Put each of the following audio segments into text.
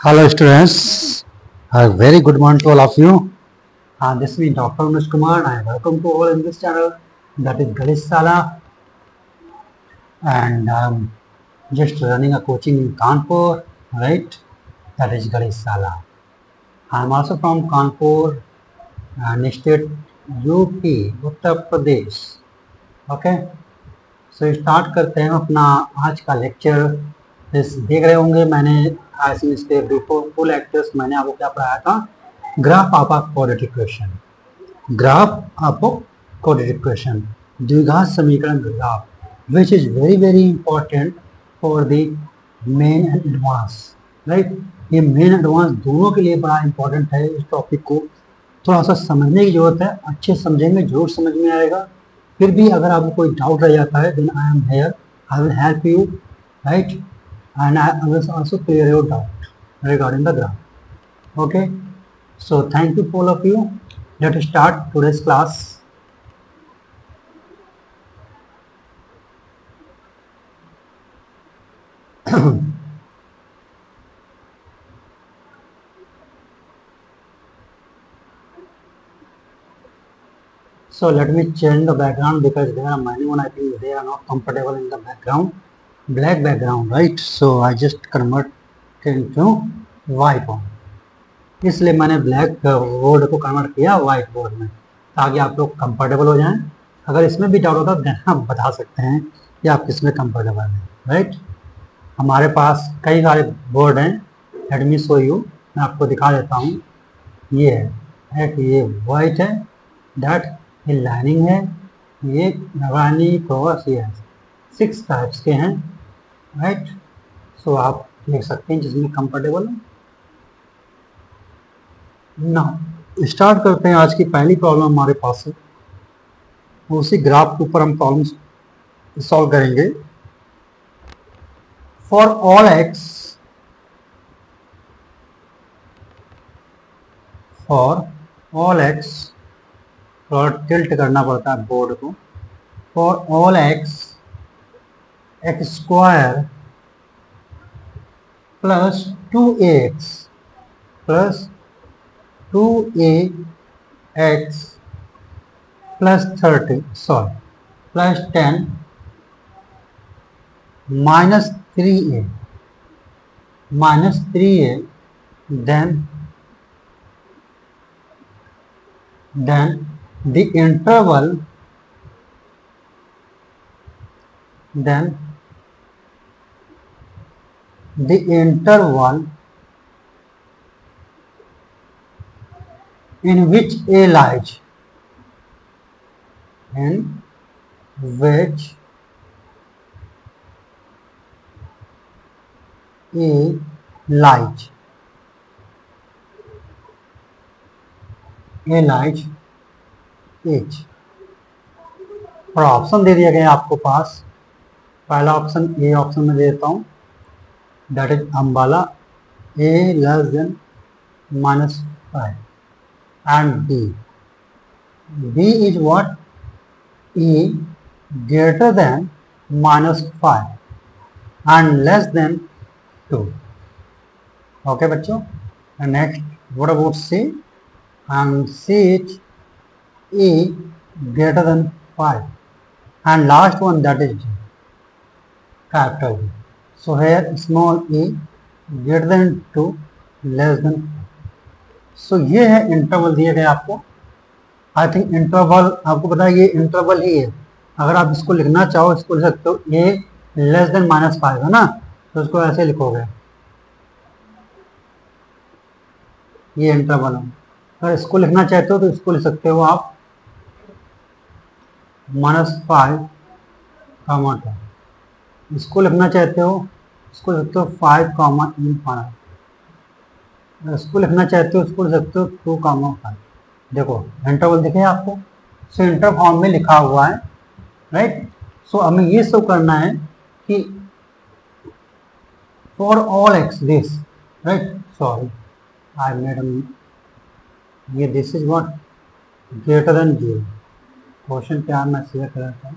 Hello students, a very good morning to all of you. This is me Dr. Anush Kumar and welcome to all in this channel that is Ganesh Sala, and just running a coaching in Kanpur, right? That is Ganesh Sala. I am also from Kanpur state UP, Uttar Pradesh. Okay, so start करते हैं अपना आज का lecture. इस देख रहे होंगे मैंने इसके बिफोर फुल एक्टर्स मैंने आपको क्या पढ़ाया था, graph of a quadratic equation, graph of quadratic equation, द्विघात समीकरण graph, which is very very important for the main and advance, right. ये मेन एडवांस दोनों के लिए बड़ा इंपॉर्टेंट है। इस टॉपिक को थोड़ा सा समझने की जरूरत है, अच्छे समझेंगे जरूर समझ में आएगा। फिर भी अगर आपको कोई डाउट रह जाता है, then I am here, I will help you, right, and I will also clear your doubt regarding the graph. Okay, so thank you all of you. Let's start today's class. So let me change the background because there are many one, I think they are not comfortable in the background, black background, right? So I just convert into white one. इसलिए मैंने black board को convert किया white board में, ताकि आप लोग comfortable हो जाएं। अगर इसमें भी डाउट होता है तो आप बता सकते हैं कि आप किस में कंफर्टेबल हैं, राइट। हमारे पास कई सारे बोर्ड हैं, लेट मी शो यू, मैं आपको दिखा देता हूँ। ये है, एक ये वाइट है, दैट ये लाइनिंग है, ये रानी क्रॉस, ये 6 टाइप्स के हैं, राइट। सो आप देख सकते हैं जिसमें कंफर्टेबल है ना। स्टार्ट करते हैं। आज की पहली प्रॉब्लम हमारे पास है, उसी ग्राफ के ऊपर हम प्रॉब्लम सॉल्व करेंगे। For all x, for all x, थोड़ा टिल्ट करना पड़ता है बोर्ड को। For all x, x square plus 2ax plus 2ax plus 30 plus 10 minus 3a then the interval in which a lies, in which a lies, h। और option दे दिया गया आपको पास। पहला ऑप्शन ए ऑप्शन में देता हूँ, that is Ambala, a less than -5, and b is what, a greater than -5 and less than 2। okay बच्चों, and next what about c, and c is a greater than 5, and last one that is d, capital D. So here small a greater than 2 less than 5। so ये है interval दिए गए आपको। I think interval आपको पता है, ये interval ही है। अगर आप इसको लिखना चाहो, इसको लिख सकते हो, a लेस देन -5 है ना, तो इसको ऐसे लिखोगे, ये इंटरवल है। अगर इसको लिखना चाहते हो तो इसको लिख सकते हो आप -5, इसको लिखना चाहते हो, इसको लिख सकते हो 5, इसको लिखना चाहते हो, इसको लिख सकते हो 2, 5। देखो इंटरवल दिखे आपको, सो इंटर फॉर्म में लिखा हुआ है, राइट। सो हमें ये शो करना है कि for all x this, right, sorry I made, ये this is what greater than 0। Question क्या मैं शेयर कर रहा था,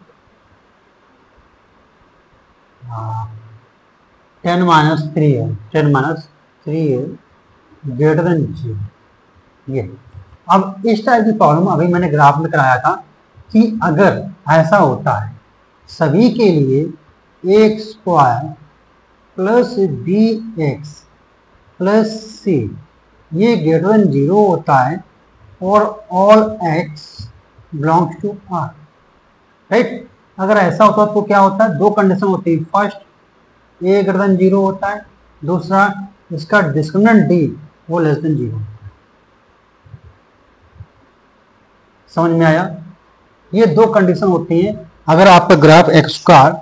10 - 3 है, 10 - 3a ग्रेटर देन 0। ये अब इस टाइप की प्रॉब्लम अभी मैंने ग्राफ में कराया था कि अगर ऐसा होता है सभी के लिए x square plus b x plus c ये ग्रेटर देन 0 होता है और all x belongs to R, right. अगर ऐसा होता तो क्या होता है, दो कंडीशन होती है। फर्स्ट, ए ग्रेटर देन 0 होता है, दूसरा इसका डिस्क्रिमिनेंट डी वो लेस देन 0। समझ में आया? ये दो कंडीशन होती है अगर आपका ग्राफ एक्स स्क्वायर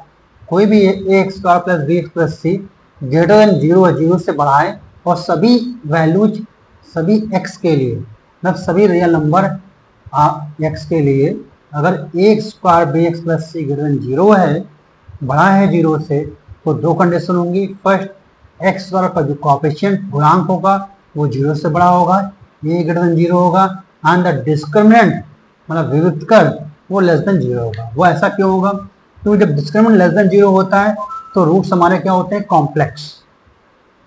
कोई भी x square plus b x plus c greater than 0 और 0 से बड़ा है और सभी वैल्यूज सभी एक्स के लिए मतलब सभी रियल नंबर एक्स के लिए अगर x square b x plus c greater than 0 है, बड़ा है 0 से, तो दो कंडीशन होंगी। फर्स्ट, एक्स स्क्वायर का जो कोएफिशिएंट गुणांक होगा वो 0 से बड़ा होगा, ए ग्रेटर देन 0 होगा, एंड द डिस्क्रिमिनेंट मतलब विविधकर वो लेस देन 0 होगा। वो ऐसा क्यों होगा? क्योंकि जब डिस्क्रिमिनेंट लेस देन 0 होता है तो रूट्स हमारे क्या होते हैं, complex.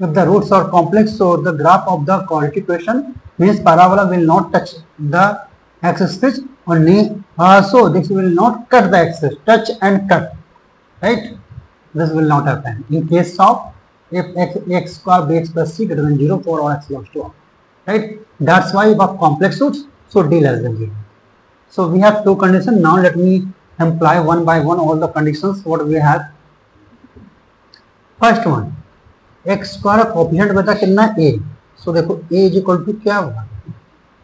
If the roots are complex, so the graph of the quadratic equation means parabola will not touch the x-axis or so this will not cut the axis, touch and cut, right? This will not happen in case of if x square bx plus c greater than 0 for all x belongs to R, right? That's why for complex roots, so d less than 0. So we have two conditions. Now let me apply one by one all the conditions what we have. First one, x square coefficient बता कितना ए, सो देखो ए is equal to क्या होगा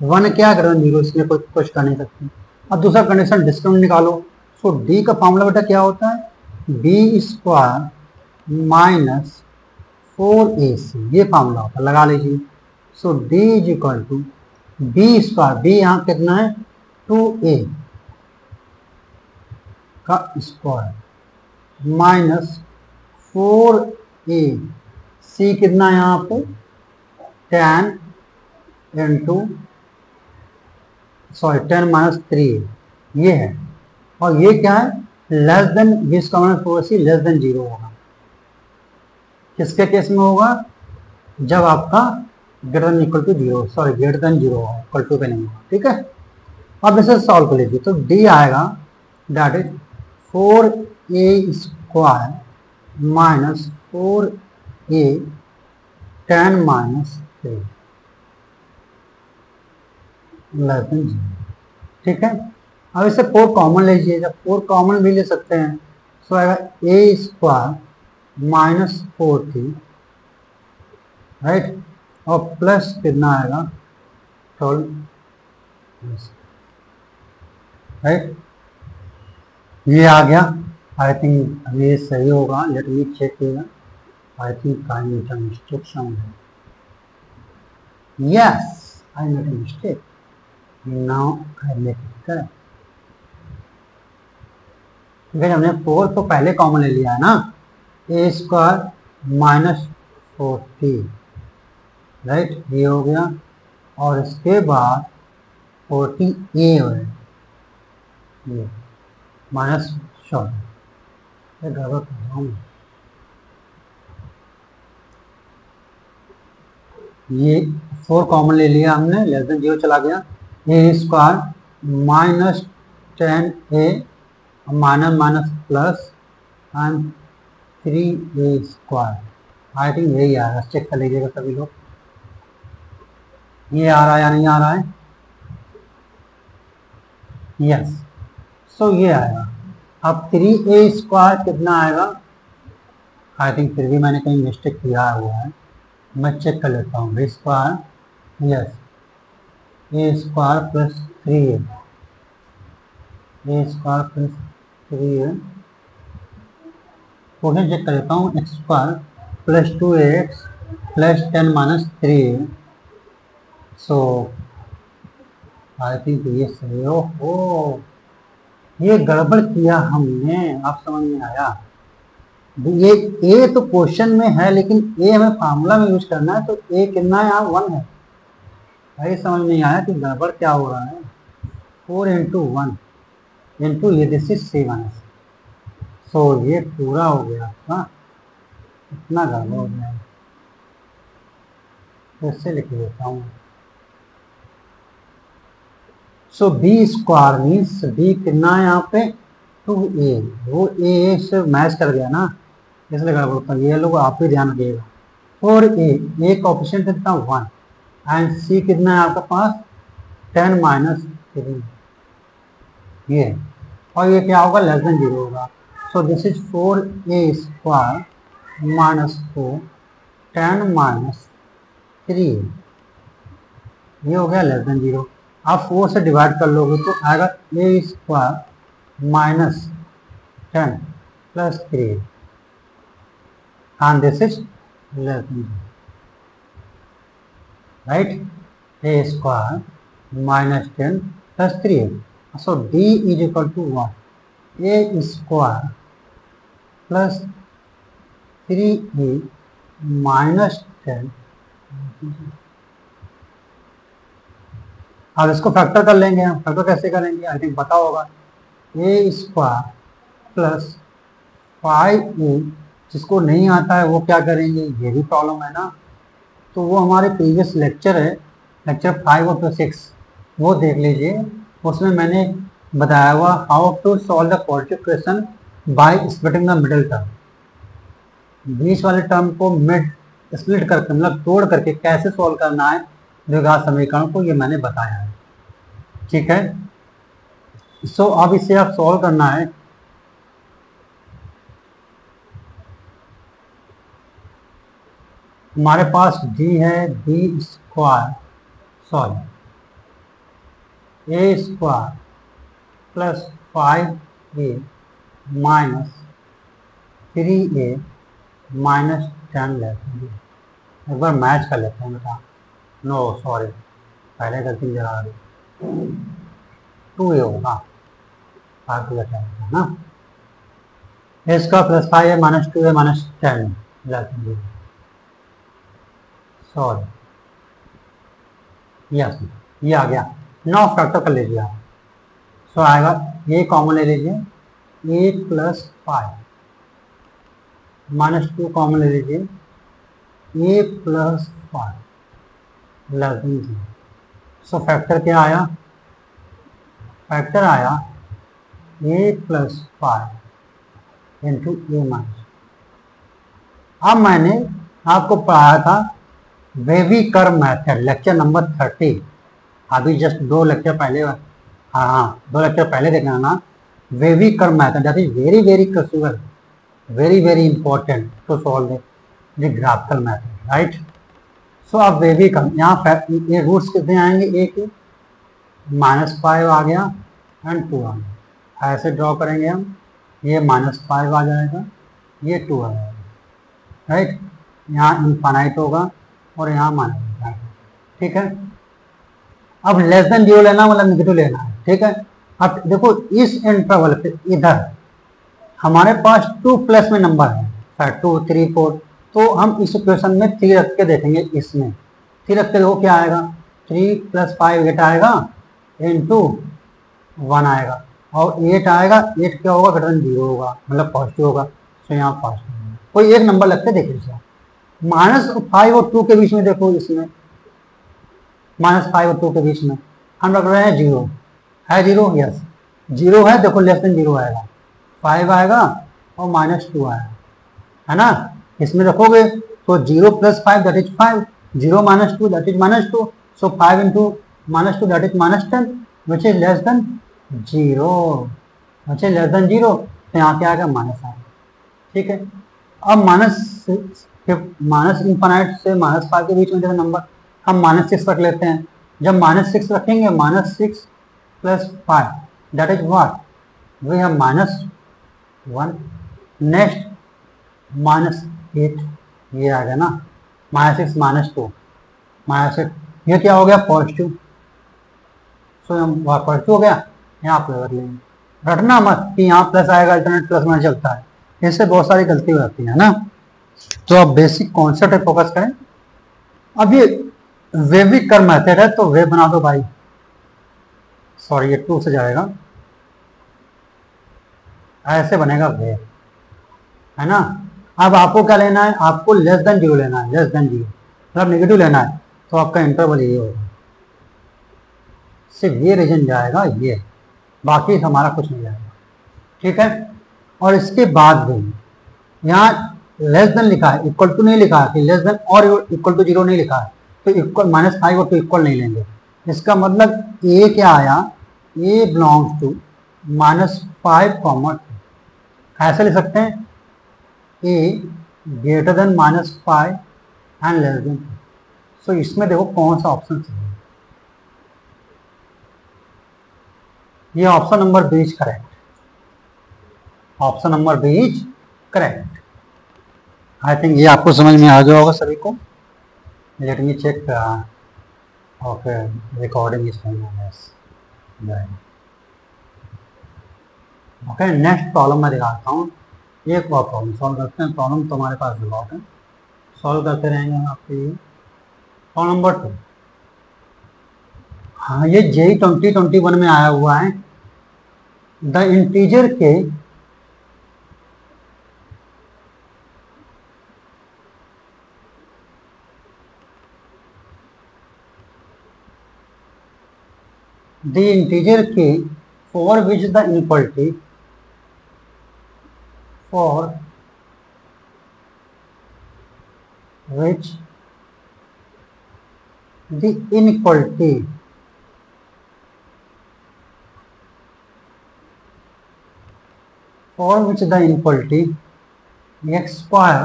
1 क्या करें 0, इसमें कुछ कर नहीं सकते। अब दूसरा कंडीशन डिस्क्रिमिनेंट निकालो, सो डी का फॉर्मूला बेटा क्या होता है, बी स्क्वायर माइनस 4ac, ये फॉर्मूला होता है, लगा लीजिए। So D is equal to b square, b यहाँ कितना है 2a का स्क्वायर माइनस 4a, सी कितना है यहाँ पे 10 माइनस 3 ये है, और ये क्या है लेस देन 20 का माइनस 4c लेस देन 0 होगा। किसके केस में होगा, जब आपका greater than equal to 0, sorry greater than 0 होगा, इक्वल टू पे नहीं होगा, ठीक है। अब इसे सॉल्व कर लीजिए, तो डी आएगा that is 4a square minus 4a 10 minus 3 less than 0, ठीक है। अब इसे 4 कॉमन लीजिए, जब 4 कॉमन भी ले सकते हैं तो आएगा a square minus 4t, right, और प्लस कितना आएगा 12, राइट, ये आ गया। आई थिंक ये सही होगा, लेट मी चेक किया। I think I made a mistake somewhere. Yes, I made a mistake. Now I make it correct. ठीक है, हमने 4 तो पहले कॉमन ले लिया है ना, a square minus 4t, right, ये हो गया, और इसके बाद 40a हो गया, माइनस गड़बड़ कर रहा हूँ, ये 4 कॉमन ले लिया हमने, लेस देन 0 चला गया, a square minus 10a minus minus plus and 3a square, I think यही आ रहा है, चेक कर लीजिएगा सभी लोग, ये आ रहा है या नहीं आ रहा है, यस, सो ये आएगा। अब 3a स्क्वायर कितना आएगा, आई थिंक फिर भी मैंने कहीं मिस्टेक किया हुआ है, मैं चेक कर लेता हूँ। B square, yes, a square plus 3a, a square plus 3a, question check कर लेता हूँ, x square plus 2x plus 10 minus 3a, so I think ये सही हो, ये गड़बड़ किया हमने, आप समझ में आया। ये ए तो क्वेश्चन में है, लेकिन ए हमें फार्मूला में यूज करना है, तो ए कितना है यहाँ 1 है, भाई समझ नहीं आया कि गड़बड़ क्या हो रहा है। 4 इंटू 1 इंटू ये दिस इज 7, सो ये पूरा हो गया आपका, इतना गड़बड़ हो गया। तो इससे लिख देता हूँ। सो बी स्क्वायर मीन्स बी कितना है यहाँ पे 2a, वो a से मैच कर गया ना, इसलिए गड़बड़ होता है। ये लोग आप ही ध्यान रखिएगा। 4a कोएफिशिएंट कितना 1 एंड c कितना है आपके पास 10 माइनस 3 ये, और ये क्या होगा लेस देन 0 होगा। So this is 4a square minus 4 10 minus 3, ये हो गया लेस देन 0। आप 4 से डिवाइड कर लोगे तो आएगा a square minus 10 plus 3 and this is less than 0, right? A square minus 10 plus 3, so d is equal to what? A square plus 3a minus 10। अब इसको फैक्टर कर लेंगे हम। फैक्टर कैसे करेंगे आई थिंक पता होगा। ए स्क्वायर प्लस 5a, जिसको नहीं आता है वो क्या करेंगे, ये भी प्रॉब्लम है ना, तो वो हमारे प्रीवियस लेक्चर है, लेक्चर 5 और 6, वो देख लीजिए। उसमें मैंने बताया हुआ how to solve the quadratic equation by splitting the middle term. बीच वाले टर्म को मिड स्प्लिट करके मतलब तोड़ करके कैसे सॉल्व करना है द्विघात समीकरण को, ये मैंने बताया है। ठीक है, सो अब इसे आप सॉल्व करना है। हमारे पास d है b square sorry a square plus 5a minus 3a minus 10 लेते हैं। एक बार मैच कर लेते हैं बेटा। नो सॉरी, पहले गलती जरा आ गई, 2a होगा, 5 लेते हैं ना, a square plus 5a minus 2a minus 10 लेते हैं। सॉरी यस, ये आ गया। 9 फैक्टर कर लीजिए आप। सो आएगा ये कॉमन ले लीजिए, ए प्लस 5 माइनस 2 कॉमन ले लीजिए, ए प्लस 5 लेस देन 0। सो फैक्टर क्या आया, फैक्टर आया ए प्लस 5 इंटू ए माइनस। अब मैंने आपको पढ़ाया था wavy curve method, lecture number 30, अभी जस्ट 2 लेक्चर पहले, हाँ 2 लेक्चर पहले देखना ना। Wavy curve method that is very very crucial, very very important to solve the graphical method, right. So अब वेवी कर्व, यहाँ ये रूट्स कितने आएंगे, ए के -5 आ गया एंड 2 आ गया। ऐसे ड्रॉ करेंगे हम, ये -5 आ जाएगा, ये 2 आ जाएगा, राइट। यहाँ इनफाइनाइट होगा और यहाँ माइनस, ठीक है। अब लेस देन 0 लेना मतलब नेगेटिव लेना है, ठीक है। अब देखो इस इंटरवल पे इधर हमारे पास 2 प्लस में नंबर है 2 3 4, तो हम इस इक्वेशन में 3 रख के देखेंगे। इसमें 3 रख के देखो क्या आएगा, 3 प्लस 5 8 आएगा इंटू 1 आएगा, और 8 आएगा, 8 क्या होगा ग्रेटर देन 0 होगा, मतलब पॉजिटिव होगा। तो यहाँ पॉजिटिव, कोई एक नंबर लगते देखिए। -5 और 2 के बीच में देखो, इसमें -5 और 2 के बीच में हम रख रहे हैं 0, है 0, यस 0 है। देखो लेस देन 0 आएगा, 5 आएगा और -2 आएगा, है ना। इसमें रखोगे तो 0 plus 5 that is 5, 0 minus 2 that is -2, so 5 into -2 that is -10 which is less than 0, which is less than 0। तो यहाँ क्या आएगा माइनस आएगा, ठीक है। अब माइनस इनफाइनाइट से -5 के बीच में देखो नंबर, हम -6 रख लेते हैं। जब -6 रखेंगे, -6 plus 5 that is what, we have -1। Next -8, ये आ गया ना, -6 -2 -6, ये क्या हो गया पॉजिटिव। सो हम पॉजिटिव हो गया, यहाँ पे रख लेंगे। रटना मत कि यहाँ प्लस आएगा, अल्टरनेट प्लस माइनस चलता है, इससे बहुत सारी गलती हो जाती है ना। तो अब बेसिक कॉन्सेप्ट पे फोकस करें। अब ये वेवी कर्व मेथड है, तो वेव बना दो भाई, सॉरी ये 2 से जाएगा, ऐसे बनेगा वेव, है ना। अब आपको क्या लेना है, आपको लेस देन 0 लेना है, लेस देन 0 मतलब नेगेटिव लेना है। तो आपका इंटरवल ये होगा, सिर्फ ये रीजन जाएगा, ये, बाकी हमारा कुछ नहीं जाएगा, ठीक है। और इसके बाद भी यहाँ लेस देन लिखा है, इक्वल टू नहीं लिखा है, लेस देन और इक्वल टू 0 नहीं लिखा है, तो इक्वल -5 और 2 इक्वल नहीं लेंगे। इसका मतलब ए क्या आया, ए बिलोंग्स टू -5, ऐसे ले सकते हैं, a greater than -5 and less than 2। So इसमें देखो कौन सा ऑप्शन सही है, ये option number B is correct, option number B is correct. I think ये आपको समझ में आ गया होगा सभी को। Let me check, okay, recording is okay. Next problem मैं दिखाता हूँ, एक और प्रॉब्लम सॉल्व करते हैं। प्रॉब्लम तो हमारे पास बहुत है, सॉल्व करते रहेंगे हम आपके लिए। प्रॉब्लम नंबर 2, हाँ ये JEE 2021 में आया हुआ है। द इंटीजर के for which the inequality for which the inequality x square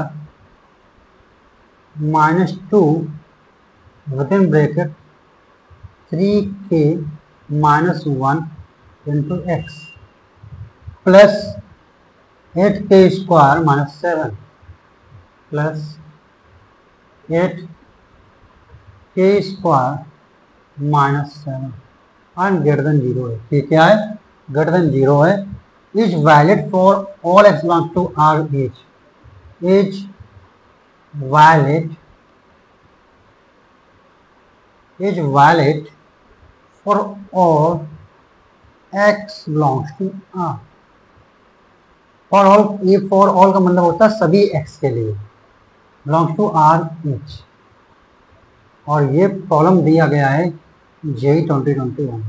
-2 within bracket 3k -1 into x plus 8k square -7 plus 8k square -7 and greater than 0 है। ये क्या है, greater than 0 है। is valid for all x belongs to R each, is valid for all x belongs to R। For all, ये for all का मतलब होता है सभी x के लिए, बिलोंग्स टू R each। और ये प्रॉब्लम दिया गया है JEE 2021।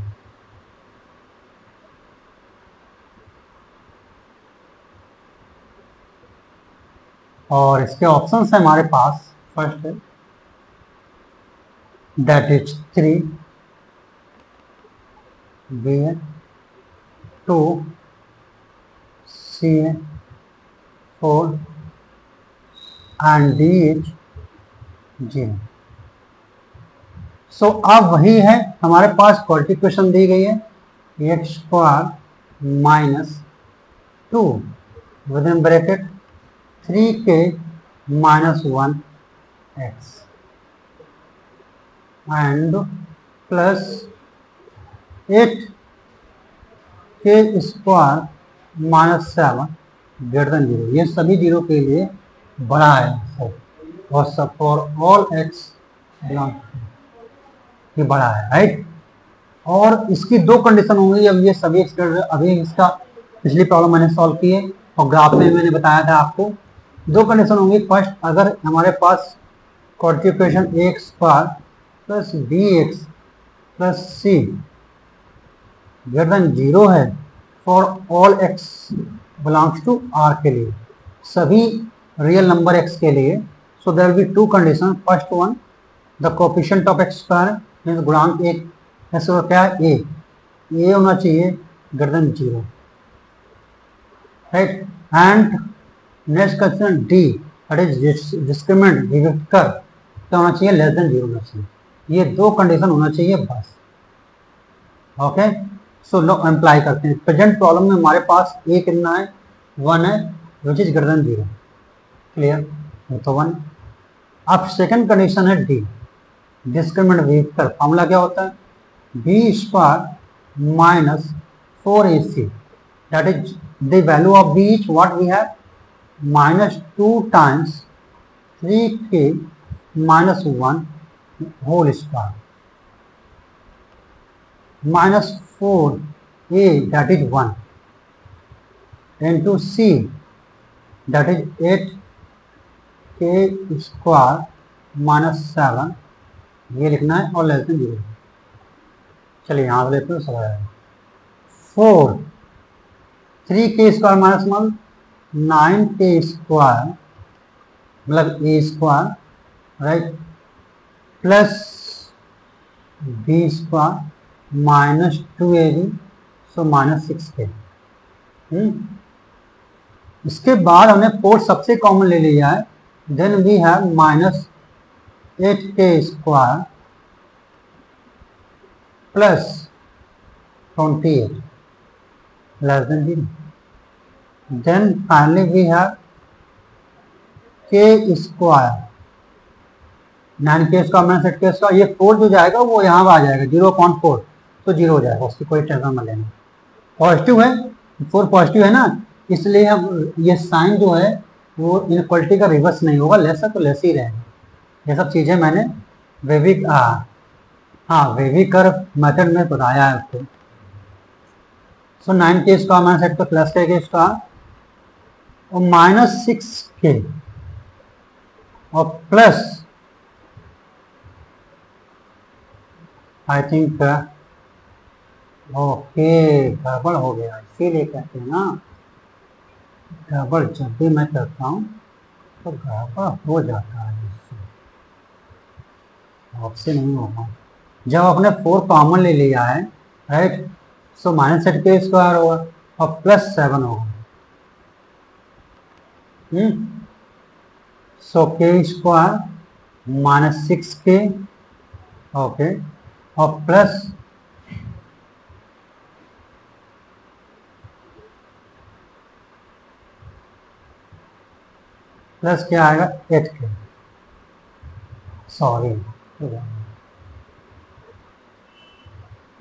और इसके ऑप्शंस है हमारे पास, फर्स्ट है दैट इज 3, बी है 2, सी है 4 एंड डी इज 0। सो अब वही है हमारे पास, क्वाड्रेटिक इक्वेशन दी गई है, x square -2 with in bracket 3k -1 x and plus 8k square -7 greater than 0। ये सभी 0 के लिए बड़ा है, और सब फॉर ऑल x ये बड़ा है, राइट। और इसकी दो कंडीशन होंगी। अब ये सभी अभी इसका पिछली प्रॉब्लम मैंने सॉल्व की है और ग्राफ में मैंने बताया था आपको, दो कंडीशन होंगी। फर्स्ट, अगर हमारे पास quadratic equation x square plus b x plus c greater than 0 है for all x belongs to R के लिए, सभी रियल नंबर एक्स के लिए। So there will be two condition. First one, the coefficient of x square means गुणांक एक ऐसा क्या है, ए होना चाहिए greater than 0, right. And next question D, that is discriminant विविक्तर क्या होना चाहिए, लेस देन 0 होना चाहिए। ये दो कंडीशन होना चाहिए बस, ओके। सो लो अप्लाई करते हैं। प्रेजेंट प्रॉब्लम में हमारे पास ए कितना है, 1 है, which is greater than 0, clear, तो 1। अब सेकंड कंडीशन है डी, डिस्क्रिमिनेंट विविक्तर। फॉर्मूला क्या होता है, B square minus 4ac, that is the value of b is what we have, -2 times 3k -1 whole square -4a that is 1 into c that is 8k square -7 ये लिखना है और less than 0। चलिए यहाँ से लेते हैं, सब आएगा 4 3k square minus 1 9k square मतलब a square right plus b square minus 2ab so minus 6k। इसके बाद हमने 4 सबसे कॉमन ले लिया है, then we have minus 8k square plus 28 less than 0. Then finally we have k square 9k square minus 8k square. ये 4 जो जाएगा वो यहाँ आ जाएगा 0.4 तो 0 हो जाएगा, उसकी कोई टेंशन मत लेना। पॉजिटिव है 4 पॉजिटिव है ना, इसलिए हम ये साइन जो है वो इनक्वालिटी का रिवर्स नहीं होगा, लेस है तो लेस ही रहेगा। ये सब चीज़ें मैंने वेवी कर्व मेथड में बताया है आपको। सो 9k square minus 8 plus k square और माइनस 6k और प्लस आई थिंक ओके गड़बड़ हो गया, इसीलिए कहते हैं ना गड़बड़ जब भी मैं करता हूँ तो गड़बड़ हो जाता है, इससे आपसे नहीं होगा। जब आपने 4 कॉमन ले लिया है right, so minus 8k square होगा और प्लस 7 होगा। सो k square minus 6k okay और प्लस क्या आएगा 8k, सॉरी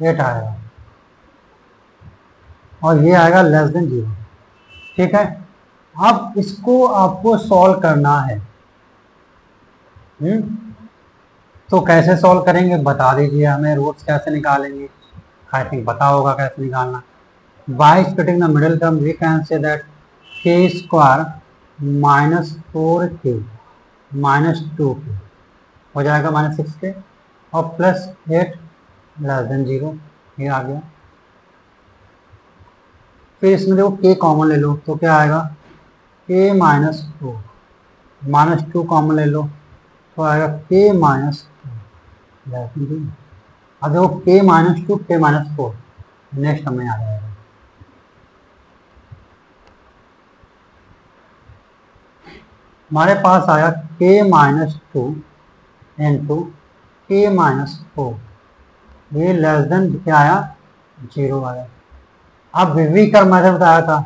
8 आएगा और ये आएगा लेस देन 0। ठीक है, अब इसको आपको सॉल्व करना है। तो कैसे सॉल्व करेंगे बता दीजिए हमें, रूट्स कैसे निकालेंगे, आई थिंक पता होगा कैसे निकालना। By splitting the middle term we can say that k square minus 4k minus 2k हो जाएगा माइनस 6k और प्लस 8 लेस देन 0, ये आ गया। फिर इसमें देखो k कॉमन ले लो तो क्या आएगा k माइनस 4 माइनस 2 कॉमन ले लो तो आएगा k माइनस 2 लेस देन 0। अब देखो k minus 2 k minus 4 next हमें आ जाएगा। हमारे पास आया k minus 2 into k minus 4, ये लेस देन क्या आया 0 आया। अब विवी का मैथड बताया था,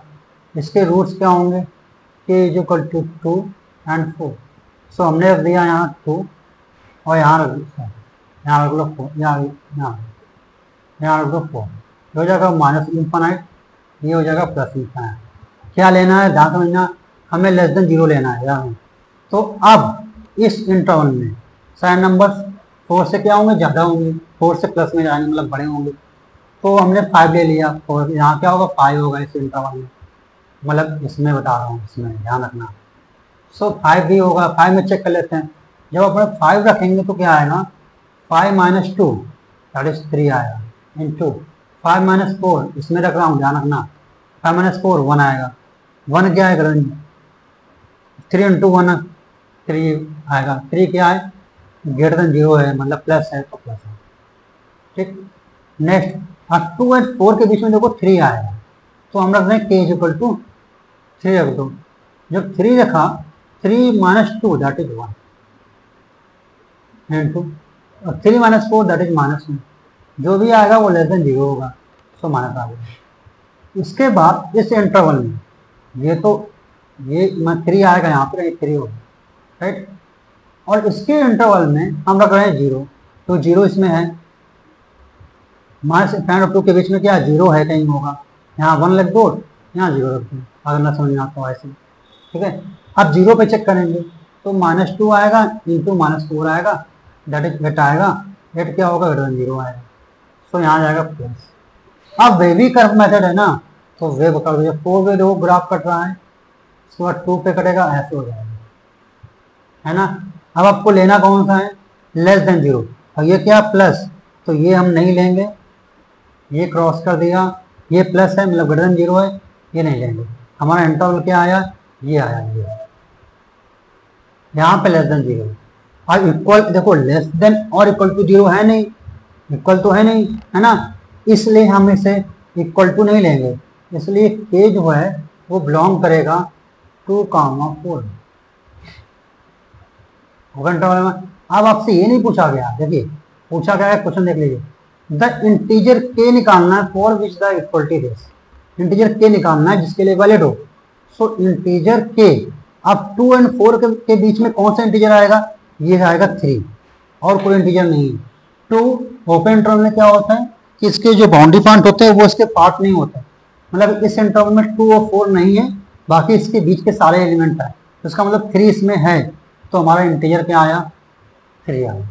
इसके रूट्स क्या होंगे k is equal to 2 and 4। So हमने रख दिया यहाँ 2 और यहाँ रख लो 4, यहाँ रख दो 4, ये हो जाएगा माइनस इन्फानाइट, ये हो जाएगा प्लस इन्फानाइट। क्या लेना है ध्यान समझना, हमें लेस देन 0 लेना है यार। तो अब इस इंटरवल में साइन नंबर 4 से क्या होंगे ज़्यादा होंगे, 4 से प्लस में जाएंगे मतलब बड़े होंगे। तो हमने 5 ले लिया और यहाँ क्या होगा 5 होगा इस इंटरवल में, मतलब इसमें बता रहा हूँ, इसमें ध्यान रखना। सो 5 भी होगा, 5 में चेक कर लेते हैं। जब अपने 5 रखेंगे तो क्या आएगा 5 माइनस 2 दैट इज 3 आएगा इंटू 5 माइनस 4, इसमें रख रहा हूँ ध्यान रखना, 5 माइनस 4 1 आएगा, 1 क्या आएगा 3 इंटू 1 3 आएगा, 3 क्या है ग्रेटर देन 0 है मतलब प्लस है तो प्लस है। ठीक, नेक्स्ट अब 2 और 4 के बीच में देखो 3 आएगा तो हम रख रहे हैं k इज इक्वल टू 3 रख दो। जब 3 रखा 3 minus 2 that is 1 into 3 minus 4 that is minus 1, जो भी आएगा वो लेस देन 0 होगा, सो माइनस आ गया। इसके बाद इस इंटरवल में ये तो ये 3 आएगा यहाँ पर 3 होगा राइट, और इसके इंटरवल में हम रख रहे हैं 0, तो 0 इसमें है, माइनस और 2 के बीच में क्या 0 है कहीं होगा, यहाँ 1 रख दो यहाँ 0 रख दो, अगर ना समझ में आता हो ऐसे। ठीक है, अब 0 पे चेक करेंगे तो माइनस 2 आएगा इंटू माइनस 4 आएगा दैट इज 8 आएगा, 8 क्या होगा ग्रेटर देन 0 आएगा, सो यहाँ जाएगा प्लस। अब वेवी कर्व मेथड है ना, तो वेव कर दो, 4 वे दो ग्राफ कट रहा है, उसके बाद 2 पे कटेगा ऐसे हो जाएगा, है ना। अब आपको लेना कौन सा है लेस देन 0, और ये क्या प्लस, तो ये हम नहीं लेंगे, ये क्रॉस कर दिया, ये प्लस है मतलब ग्रेटर देन 0 है, ये नहीं लेंगे। हमारा इंटरवल क्या आया, ये आया, ये यहाँ पे लेस देन 0। अब इक्वल, देखो लेस देन और इक्वल टू 0 है नहीं, इक्वल तो है नहीं, है ना, इसलिए हम इसे इक्वल टू नहीं लेंगे। इसलिए के जो है वो बिलोंग करेगा 2,4 इंटरवल में। अब आपसे ये नहीं पूछा गया, देखिए पूछा गया है, क्वेश्चन देख लीजिए, द इंटीजर के निकालना है for which the equality this, integer के निकालना है जिसके लिए वैलिड हो। सो इंटीजर के, अब 2 और 4 के बीच में कौन सा इंटीजर आएगा, ये आएगा 3, और कोई इंटीजर नहीं है। 2 ओपन इंटरवल में क्या होता है कि इसके जो बाउंड्री पॉइंट होते हैं वो इसके पार्ट नहीं होते, मतलब इस इंटरवल में 2 और 4 नहीं है, बाकी इसके बीच के सारे एलिमेंट है, तो इसका मतलब 3 इसमें है, तो हमारा इंटीजर क्या आया, 3 आया।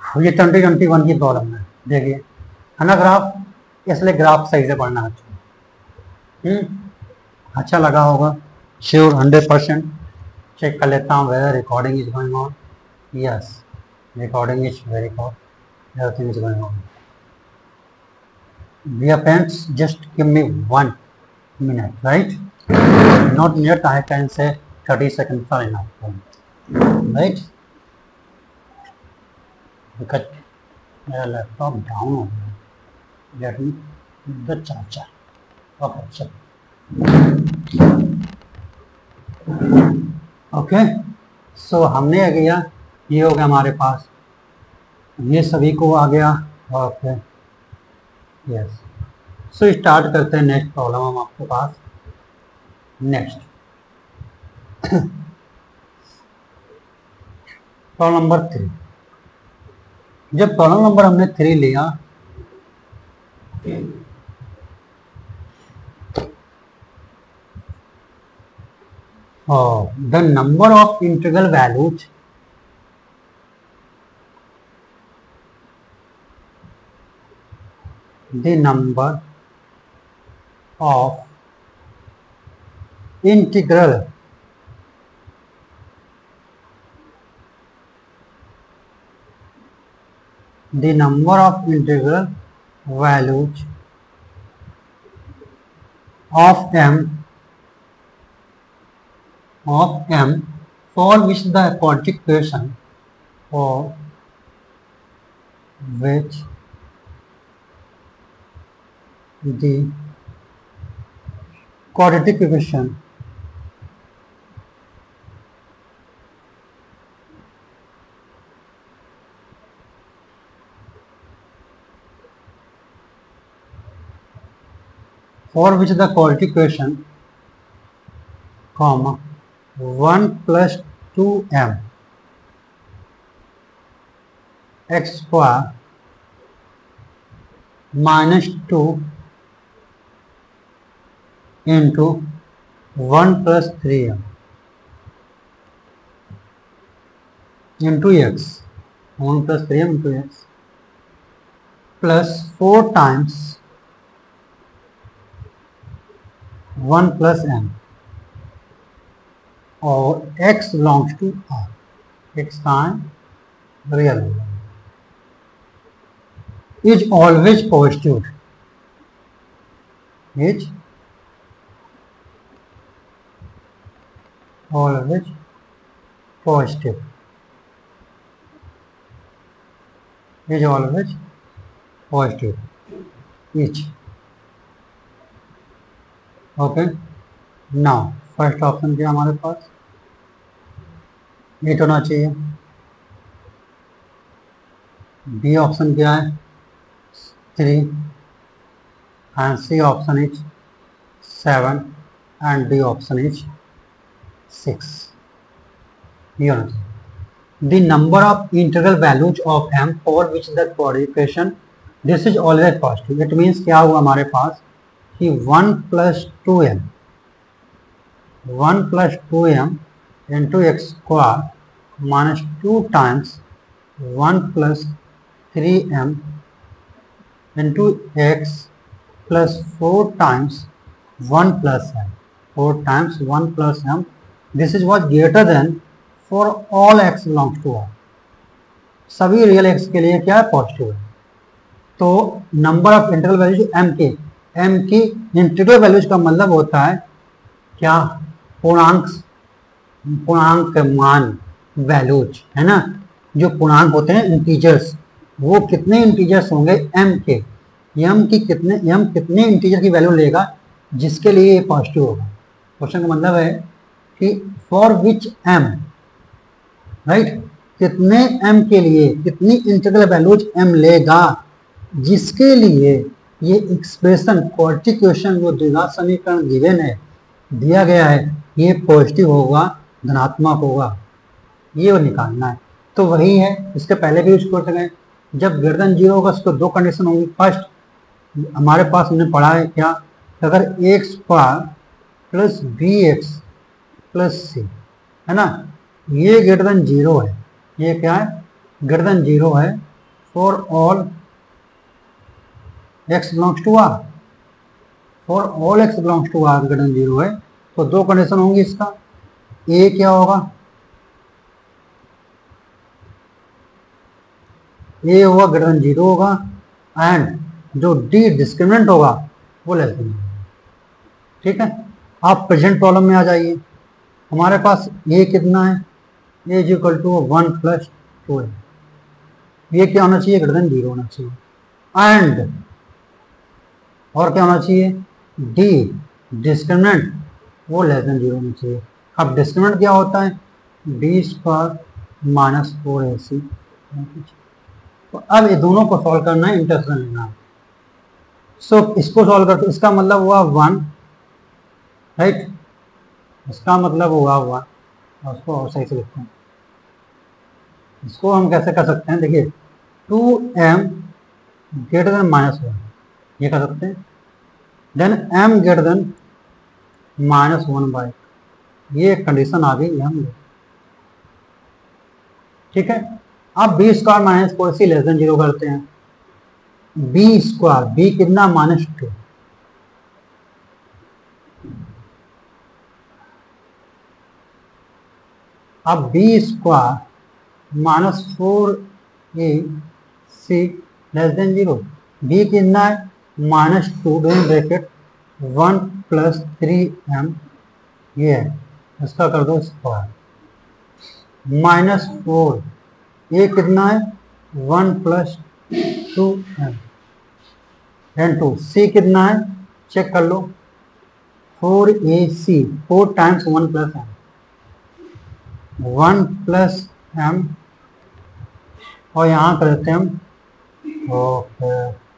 ये 2021 की प्रॉब्लम है, देखिए है ना ग्राफ, इसलिए ग्राफ सही से पढ़ना अच्छा। अच्छा लगा होगा, श्योर 100%। चेक कर लेता हूँ whether recording is going on, yes recording is very good, everything is going on. Dear parents, just give me 1 minute, right? Not minute, I can say 30 seconds are enough, right? Because मेरा laptop down हो गया, let me the charger. Okay चल, okay so हमने आ गया, ये हो गया हमारे पास, ये सभी को आ गया। ओके यस, सो स्टार्ट करते हैं नेक्स्ट प्रॉब्लम हम आपके पास। Next problem number 3। जब प्रॉब्लम नंबर हमने 3 लिया, the number of integral values the number of integral values of m for which the quadratic equation for which the quadratic equation for which the quadratic equation, comma 1 plus 2m x square minus 2 into 1 plus 3m into x, 1 plus 3m into x plus 4 times 1 plus m, or x belongs to R, x time real number, is always positive, is always positive, is always positive, each. Okay now first option क्या हमारे पास, 8 होना चाहिए। B option क्या है, 3, and C option is 7, and D option is 6। ये होना चाहिए। The number of integral values of m for which the quadratic equation this is always positive. It means क्या हुआ हमारे पास कि 1 plus 2m into x square minus 2 times 1 plus 3m into x plus 4 times 1 plus m, 4 times 1 plus m, this is what greater than for all x belongs to R, सभी real X के लिए क्या है, positive है। तो number of integral values M की integral values का मतलब होता है क्या, पूर्णांक, पूर्णांक मान, वैल्यूज है ना। जो पूर्णांक होते हैं इंटीजर्स, वो कितने इंटीजर्स होंगे एम कितने इंटीजर की वैल्यू लेगा जिसके लिए ये पॉजिटिव होगा। क्वेश्चन का मतलब है कि फॉर विच एम, राइट, कितने एम के लिए कितनी इंटीग्रल वैल्यूज एम लेगा जिसके लिए ये एक्सप्रेशन क्वाड्रेटिक इक्वेशन जो द्विघात समीकरण गिवन है, दिया गया है, ये पॉजिटिव होगा, धनात्मक होगा, ये वो निकालना है। तो वही है, इसके पहले भी यूज कर सकें। जब ग्रेटर देन जीरो होगा उसको दो कंडीशन होंगी। फर्स्ट हमारे पास हमने पढ़ा है क्या, अगर x square plus b x plus c है ना, ये ग्रेटर देन जीरो है, ये क्या है, ग्रेटर देन जीरो है for all x belongs to R, for all x belongs to R greater than zero है। तो दो कंडीशन होंगी इसका, ए क्या होगा, ए होगा ग्रेटर देन जीरो होगा, एंड जो डी डिस्क्रिमिनेंट होगा वो लेस देन जीरो। ठीक है, आप प्रेजेंट प्रॉब्लम में आ जाइए। हमारे पास ए कितना है, ए इज इक्वल टू 1 प्लस 2 है, ये क्या होना चाहिए, ग्रेटर देन जीरो होना चाहिए। एंड और क्या होना चाहिए, डी डिस्क्रिमिनेंट वो लेस देन जीरो होना चाहिए। अब डिस्क्रिमिनेंट क्या होता है, डी स्क्वायर माइनस 4ac। तो अब ये दोनों को सॉल्व करना है, इंटरसेक्शन लेना है। सो इसको सॉल्व करते, इसका मतलब हुआ 1, राइट, इसका मतलब हुआ 1, और उसको और सही से लिखते हैं। इसको हम कैसे कर सकते हैं, देखिए 2m ग्रेटर देन -1, ये कर सकते हैं। देन m ग्रेटर देन -1/, ये कंडीशन आ गई हम। ठीक है, अब B square minus 4c less than zero करते हैं। बी स्क्वायर, बी कितना, -2, अब B square -4ac less than zero, B कितना है, -2 ब्रैकेट 1 प्लस 3m, ये है, इसका कर दो स्क्वायर, -4, ये कितना है, 1 प्लस 2m, एन 2, सी कितना है, चेक कर लो, 4ac, 4 times 1 plus m, 1 plus m, और यहाँ करते हैं हम ओके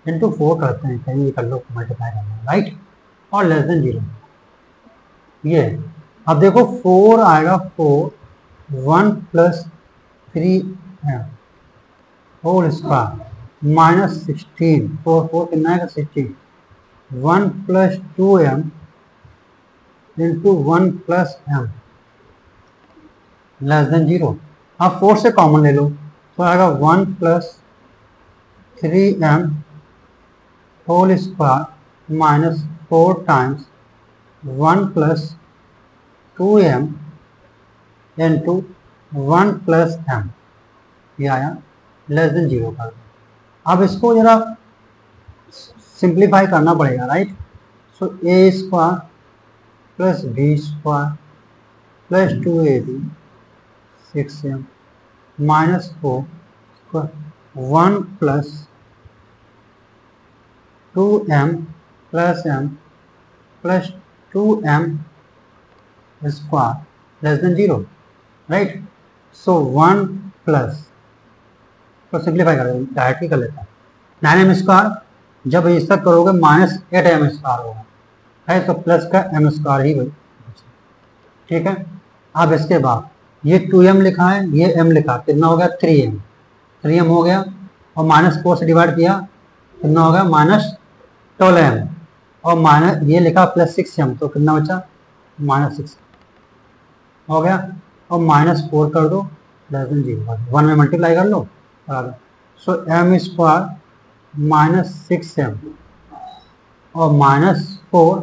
इंटू 4 करते हैं, कहीं ये कर लो, मल्टीप्लाई करना है, राइट, और लेस देन जीरो, ये अब देखो 4 आएगा, 4 1 प्लस 3m होल स्क्वायर -16, 4 कितना आएगा, 16, 1 plus 2m into 1 plus m less than zero. अब 4 से कॉमन ले लो, तो आएगा 1 plus 3m whole square minus 4 times 1 plus 2m into 1 plus m, ये आया लेस देन जीरो का। अब इसको जरा सिंप्लीफाई करना पड़ेगा, right. So a square plus b square plus 2ab 6m minus 4 1 plus 2m plus m plus 2m square less than zero, right. So 1 plus, तो simplify कर डायरेक्टली कर लेता है, 9m स्क्वायर, जब इस तक करोगे -8m स्क्वायर होगा, है तो प्लस का m स्क्वायर ही वही। ठीक है, अब इसके बाद ये 2m लिखा है, ये m लिखा, कितना हो गया, 3m हो गया, और -4 से डिवाइड किया, कितना हो गया, -12m, और माइनस ये लिखा प्लस 6m, तो कितना बचा, -6 हो गया, और -4 कर दो लेस देन जीरो, 1 में मल्टीप्लाई कर लो, बराबर। सो m स्क्वायर -6m और -4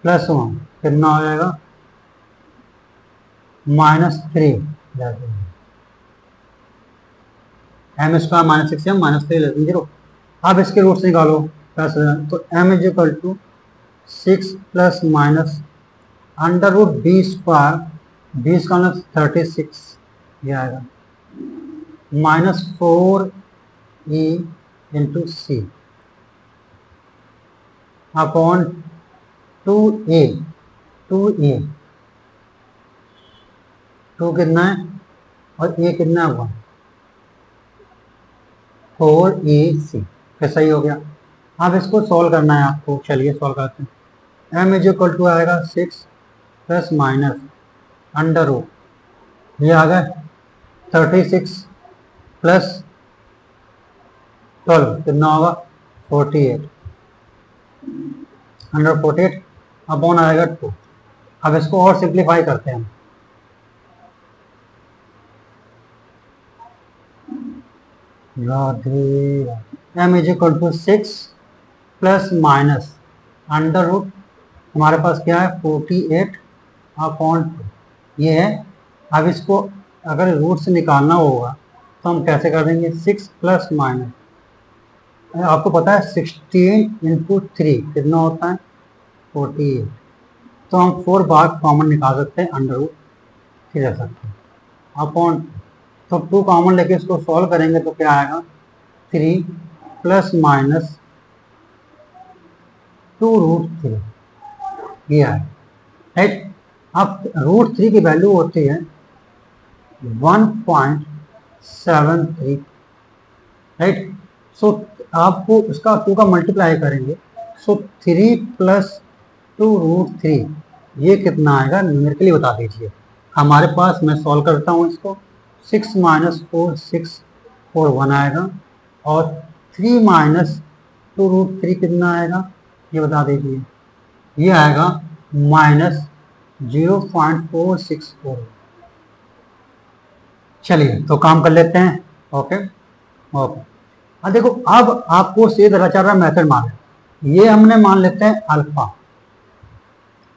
प्लस 1 कितना हो जाएगा, -3 less than, M square minus 6m minus 3 less than 0। अब इसके रूट्स निकालो प्लस, तो m is equal to 6 plus minus under root B square, B square 36 ये आएगा माइनस 4e इंटू सी अपॉन 2a, 2a 2 कितना है और a कितना है 1, 4ac फिर सही हो गया। अब इसको सॉल्व करना है आपको, चलिए सॉल्व करते हैं। m इज इक्वल टू आएगा 6 प्लस माइनस अंडर रूट ये आ गया 36 प्लस 12 कितना होगा 48 अंडर 48 अपॉन आएगा 2। अब इसको और सिंप्लीफाई करते हैं। m is equal to 6 plus minus under root हमारे पास क्या है 48 अपॉन 2 ये है। अब इसको अगर रूट से निकालना होगा तो हम कैसे कर देंगे, 6 प्लस माइनस आपको पता है 16 इंटू 3 कितना होता है 48, तो हम 4 बार कॉमन निकाल सकते हैं, अंडर रूट 3 रख सकते हैं अपॉन, तो 2 कॉमन लेके इसको सॉल्व करेंगे तो क्या आएगा 3 प्लस माइनस 2 रूट 3 ये है राइट। अब रूट 3 की वैल्यू होती है 1.73 राइट। सो आपको उसका 2 का मल्टीप्लाई करेंगे, सो 3 प्लस 2 रूट 3 ये कितना आएगा न्यूमेरिकली बता दीजिए हमारे पास। मैं सॉल्व करता हूँ इसको, 6 माइनस 4 6 4 1 आएगा और 3 माइनस 2 रूट 3 कितना आएगा ये बता दीजिए, ये आएगा माइनस 0.464। चलिए तो काम कर लेते हैं। ओके ओके अब देखो, अब आपको सीधा रचा मेथड मान लें, ये हमने मान लेते हैं अल्फा,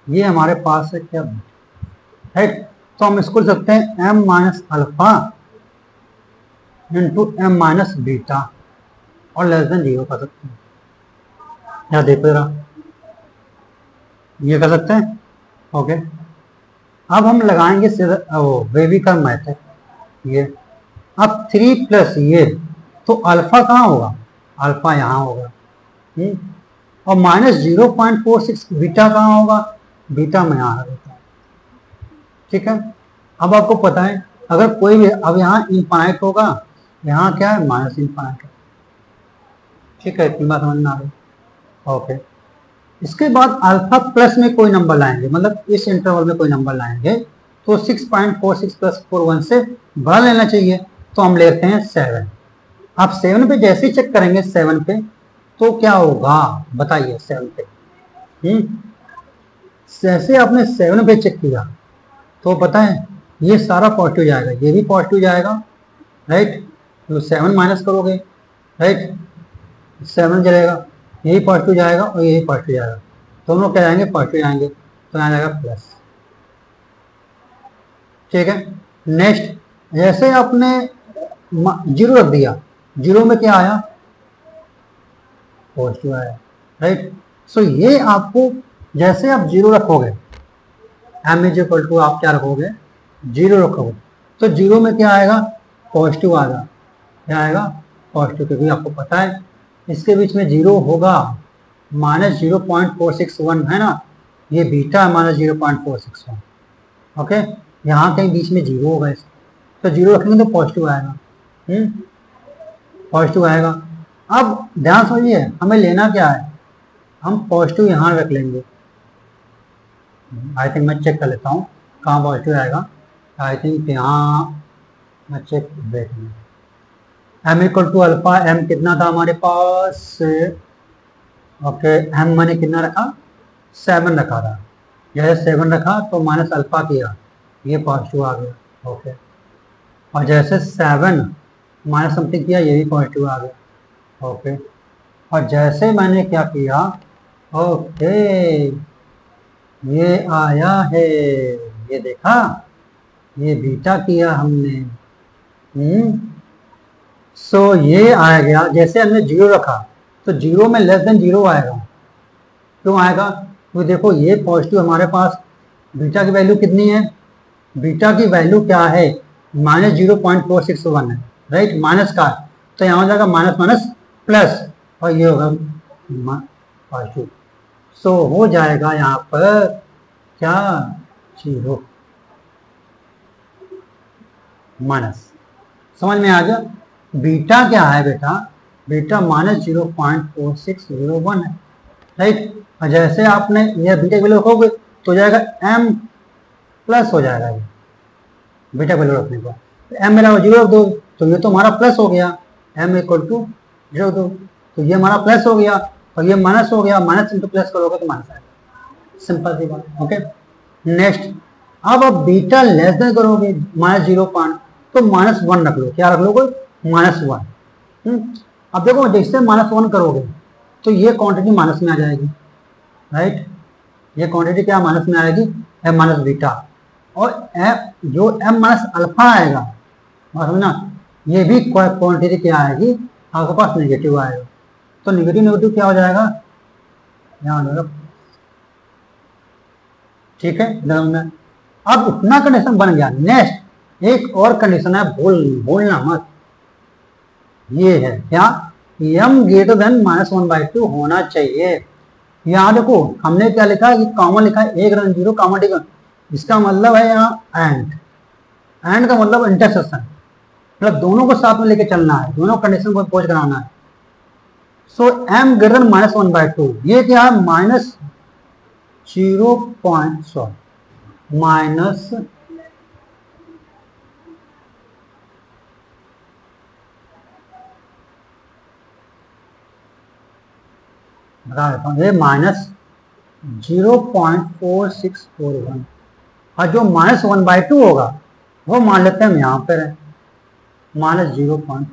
ये हमारे पास है क्या राइट। तो हम इसको लिख सकते हैं m minus alpha into m minus beta और लेस देन 0 कर सकते हैं। या देखो जरा ये कर सकते हैं। ओके अब हम लगाएंगे सीधा वो बेबी का मेथड, ये अब 3 प्लस ये तो अल्फा कहाँ होगा, अल्फा यहाँ होगा और माइनस 0.46 बीटा कहाँ होगा, बीटा में यहाँ रहता है। ठीक है अब आपको पता है अगर कोई भी, अब यहाँ इनफाइनाइट होगा, यहाँ क्या है माइनस इनफाइनाइट है। ठीक है इतनी बात समझ में आ गई। ओके इसके बाद अल्फा प्लस में कोई नंबर लाएंगे, मतलब इस इंटरवल में कोई नंबर लाएंगे तो 6.46 प्लस 41 से बड़ा लेना चाहिए, तो हम लेते हैं 7। आप 7 पे जैसे ही चेक करेंगे 7 पे तो क्या होगा बताइए 7 पे जैसे आपने 7 पे चेक किया तो पता है ये सारा पॉजिटिव जाएगा, ये भी पॉजिटिव जाएगा राइट, तो 7 माइनस करोगे राइट 7 चलेगा, यही पॉजिटिव जाएगा और यही पॉजिटिव जाएगा, दोनों क्या जाएंगे पॉजिटिव जाएंगे, तो यहाँ जाएगा प्लस। ठीक है नेक्स्ट जैसे आपने 0 रख दिया, 0 में क्या आया पॉजिटिव आया राइट। सो ये आपको जैसे आप 0 रखोगे m इज इक्वल टू आप क्या रखोगे 0 रखोगे, तो 0 में क्या आएगा पॉजिटिव आएगा, क्या आएगा पॉजिटिव, क्योंकि आपको पता है इसके बीच में 0 होगा, माइनस 0.461 है ना, ये बीटा है माइनस 0.461। ओके यहाँ कहीं बीच में 0 होगा इस, तो 0 रखेंगे तो पॉजिटिव आएगा, पॉजिटिव आएगा। अब ध्यान समझिए हमें लेना क्या है, हम पॉजिटिव यहाँ रख लेंगे, आई थिंक मैं चेक कर लेता हूँ कहाँ पॉजिटिव आएगा, आई थिंक यहाँ मैं चेक देख लूँ। m equal to alpha, m कितना था हमारे पास, ओके m मैंने कितना रखा 7 रखा था, जैसे 7 रखा तो माइनस अल्फा किया ये पॉजिटिव आ गया। ओके और जैसे 7 माइनस समथिंग किया ये भी पॉजिटिव आ गया। ओके और जैसे मैंने क्या किया, ओके ये आया है, ये देखा ये बीटा किया हमने, सो ये आ गया, जैसे हमने जीरो रखा तो जीरो में लेस देन जीरो आएगा। क्यों आएगा? तो देखो ये पॉजिटिव हमारे पास, बीटा की वैल्यू कितनी है? बीटा की वैल्यू क्या है? -0.461 है, राइट, माइनस का, तो यहाँ हो जाएगा माइनस माइनस प्लस, और ये होगा पॉजिटिव। सो हो जाएगा यहाँ पर क्या? Zero minus. समझ में आ गया? बीटा क्या है बेटा? बीटा -0.4601 है, राइट। और जैसे आपने यह बीटा की वैल्यू रखोगे तो जाएगा m प्लस हो जाएगा, ये बीटा वैल्यू रखने पर m मेरा जीरो रख दो तो ये तो हमारा प्लस हो गया, m इक्वल टू जीरो दो तो ये हमारा प्लस हो गया, और ये माइनस हो गया, माइनस इंटू प्लस करोगे तो माइनस आएगा। सिंपल सी बात, ओके। नेक्स्ट, अब आप बीटा लेस देन करोगे -0 तो -1 रख लो। क्या रख लोगे? -1। अब देखो जैसे -1 करोगे तो ये क्वांटिटी माइनस में आ जाएगी, राइट। ये क्वांटिटी क्या माइनस में आएगी? m माइनस बीटा, और जो m माइनस अल्फा आएगा, समझना, ये भी क्वांटिटी क्या आएगी आपके पास? नेगेटिव आएगा। तो नेगेटिव नेगेटिव क्या हो जाएगा? यहाँ हो जाएगा, ठीक है। अब इतना कंडीशन बन गया। नेक्स्ट एक और कंडीशन है, भूलना मत, ये है क्या? m ग्रेटर देन -1/2 होना चाहिए। यहाँ देखो हमने क्या लिखा है कि कॉमन लिखा है a ग्रेटर 0 कॉमन, ठीक है। इसका मतलब है यहाँ एंड का मतलब इंटरसेक्शन, मतलब दोनों को साथ में लेके चलना है, दोनों कंडीशन को अपोज कराना है। सो m ग्रेटर देन -1/2, ये क्या है? माइनस बता देता हूँ, ये -0.4641, और जो -1/2 होगा वो मान लेते हैं हम यहाँ पर है -0.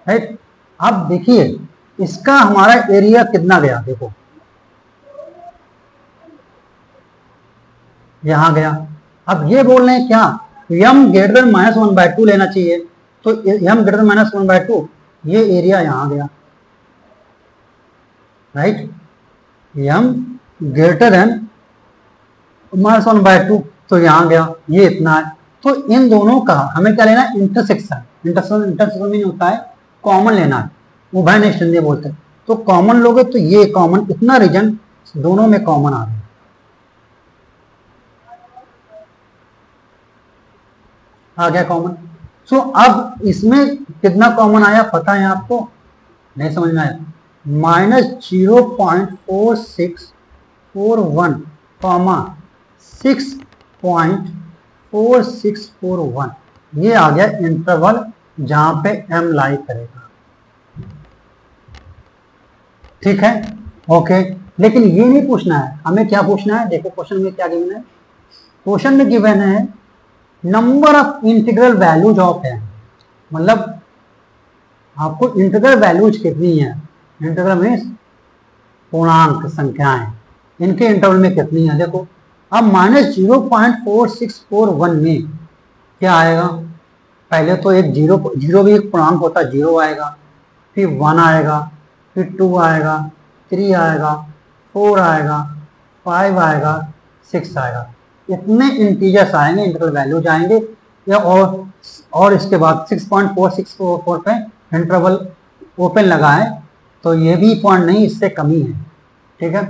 राइट। अब देखिए इसका हमारा एरिया कितना गया, देखो यहां गया। अब ये बोल रहे हैं क्या? m ग्रेटर देन -1/2 लेना चाहिए, तो m ग्रेटर देन -1/2, ये एरिया यहां गया, राइट। m ग्रेटर देन -1/2 तो यहां गया, ये इतना है। तो इन दोनों का हमें क्या लेना है? इंटरसेक्शन। इंटरसेक्शन मीन होता है कॉमन लेना है, उभय निष्ठंदीय बोलते हैं। तो कॉमन लोगे तो ये कॉमन, इतना रीजन दोनों में कॉमन आ गया, आ गया कॉमन। सो अब इसमें कितना कॉमन आया पता है आपको? नहीं समझ में आया? -0.4641 कॉमा 6.4641, ये आ गया इंटरवल जहां पे m लाई करेगा, ठीक है, ओके। लेकिन ये नहीं पूछना है हमें, क्या पूछना है? देखो क्वेश्चन में क्या गिवन है? क्वेश्चन में गिवन है number of integral values of m, मतलब आपको इंटीग्रल वैल्यूज कितनी है? इंटीग्रल मीन्स पूर्णांक संख्याएं, इनके इंटरवल में कितनी है? देखो अब -0.4641 में क्या आएगा? पहले तो एक जीरो भी एक पूर्णांक होता है, 0 आएगा, फिर 1 आएगा, फिर 2 आएगा, 3 आएगा, 4 आएगा, 5 आएगा, 6 आएगा। इतने इंटीजर्स आएंगे, इंटीग्रल वैल्यूज आएंगे, या और इसके बाद 6.4644 पे इंटरवल ओपन लगा है, तो ये भी पॉइंट नहीं, इससे कमी है, ठीक है।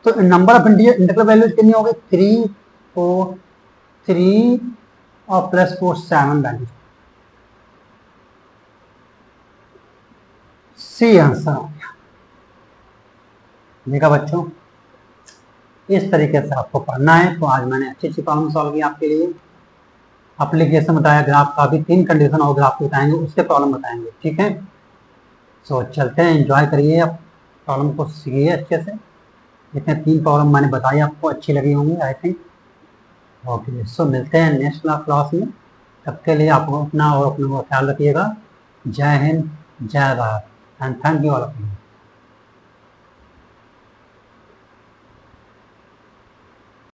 तो नंबर ऑफ इंटीग्रल वैल्यूज कितनी हो गई? 3, 4, 3 और +4 7 वैल्यूज। सी आंसर हो गया। देखा बच्चों, इस तरीके से आपको पढ़ना है। तो आज मैंने अच्छी अच्छी प्रॉब्लम सॉल्व की आपके लिए। एप्लीकेशन बताया, ग्राफ का भी 3 कंडीशन और ग्राफ बताएंगे, उससे प्रॉब्लम बताएंगे, ठीक है। सो चलते हैं, एंजॉय करिए, आप प्रॉब्लम को सीखिए अच्छे से। इतने 3 प्रॉब्लम मैंने बताई, आपको अच्छी लगी होंगी आई थिंक। ओके, सो मिलते हैं नेक्स्ट क्लास में। तब के लिए आप अपना और अपने को ख्याल रखिएगा। जय हिंद, जय Bharat, and thank you all of you.